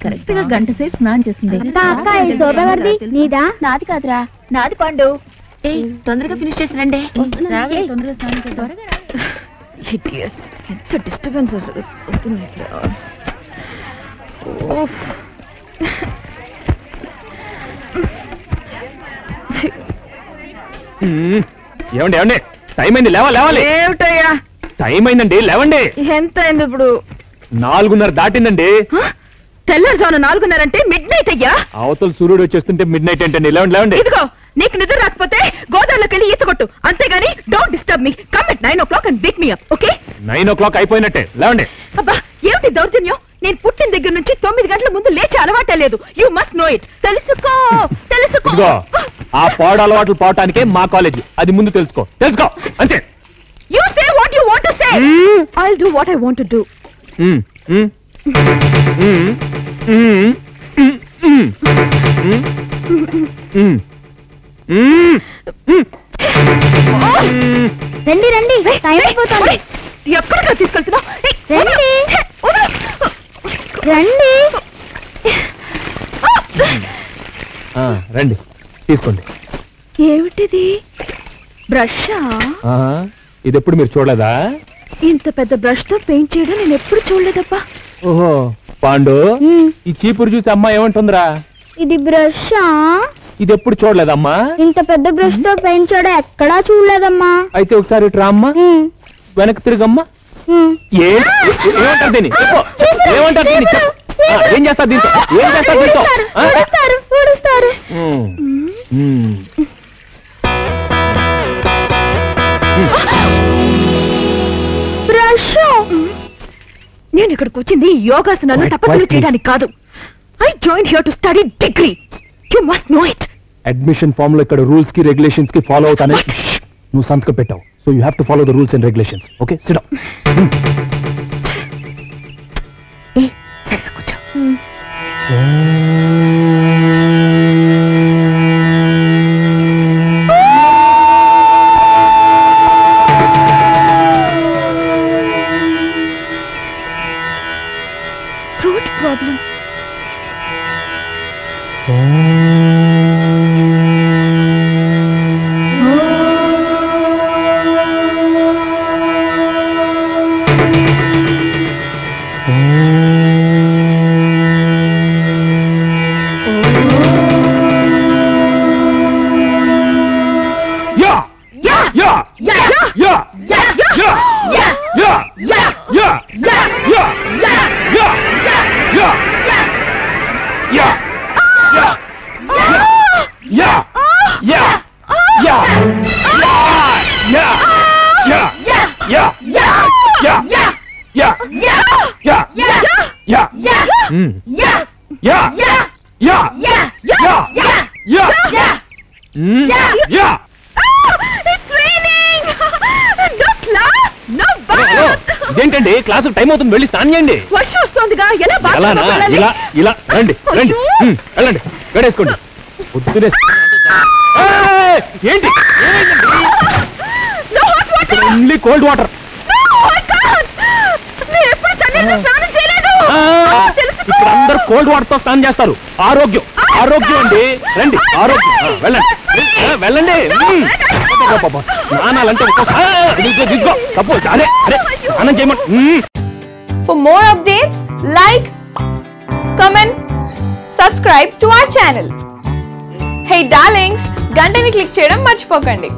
Correct గా గంట సేపు స్నానం చేస్తుంది. నీదా? నాది కాదురా, నాది పండు. తొందరగా ఫినిష్ చేసి రండి. తొందరగా స్నానం చేద్దాం. ఎంత డిస్టర్బెన్స్ వస్తుంది. ఏమండి ఏమండి టైం అయింది, లేవాలి. ఏమిటయ్యా టైం అయిందండి, లేవండి. ఎంత అయింది ఇప్పుడు? 4:30 దాటిందండి. తెల్లారుజామున 4:30 అంటే మిడ్ నైట్ అయ్యా. అవతల సూర్యుడు వచ్చేస్తుంటే మిడ్ నైట్ ఏంటండి? లేవండి. ఇదిగో నీకు నిద్ర రాకపోతే గోదావరిలోకి వెళ్ళి ఈత కొట్టు, అంతేగాని don't disturb me. Come at 9 o'clock and wake me up, okay? 9 o'clock అయిపోయినట్టే, లేవండి. అబ్బా ఏమిటి దౌర్జన్యం? నేను పుట్టిన దగ్గర నుంచి 9 గంటల ముందు లేచి అలవాటే లేదు. You must know it. తెలుసుకో. ఇదిగో ఆ పాడు అలవాట్లు పోవటానికే మా కాలేజీ, అది ముందు తెలుసుకో అంతే. You say what you want to say. I'll do what I want to do. రండి రండి, టైం అయిపోతుంది. ఎక్కడికి తీసుకెళ్తున్నావు? రండి రండి తీసుకోండి. ఏమిటిది? బ్రషా? ఇది ఎప్పుడు మీరు చూడలేదా? ఇంత పెద్ద బ్రష్ తో పెయింట్ చేయడం నేను ఎప్పుడు చూడలేదబ్బా. ఓహో పాండు, ఈ చీపురు చూసి అమ్మా ఏమంటుందిరా? ఇది బ్రషా? ఇది ఎప్పుడు చూడలేదమ్మా. ఇంత పెద్ద బ్రష్ తో పెయింట్ చేయడం ఎక్కడా చూడలేదమ్మా. అయితే ఒకసారి ఇట్రా అమ్మా, వెనక్కి తిరిగమ్మా. ఏమంటారు దీన్ని? ఏమంటారు దీన్ని? ఏం చేస్తారు దీంతో? నేను ఇక్కడికి వచ్చింది యోగాసనాలు తపస్సులు చేయడానికి కాదు. I join here to study degree. You must know it. Admission form లో ఇక్కడ రూల్స్ కి రెగ్యులేషన్స్ కి ఫాలో అవుతానే నువ్వు సంతకం పెట్టావు. So you have to follow the rules and regulations. Okay, SIT down. సరిగా కూర్చో. Throat problem. ఇదేంటండి క్లాసు టైం అవుతుంది, వెళ్ళి స్నానం చేయండి. వర్షం వస్తుందిగా, ఎలా ఇలా రండి రండి, వెళ్ళండి, గడేసుకోండి. పొద్దునే ఏంటి ఓన్లీ కోల్డ్ వాటర్. ఇక్కడ అందరూ కోల్డ్ వాటర్ తో స్నానం చేస్తారు. ఆరోగ్యం ఆరోగ్యం అండి. రండి, ఆరోగ్యం. వెళ్ళండి వెళ్ళండి. స్నానాలంటే తప్పు. అదే అదే స్నానం చేయమంటే. For more updates, like, comment, subscribe to our channel. Hey darlings, గంటని click చేయడం మర్చిపోకండి.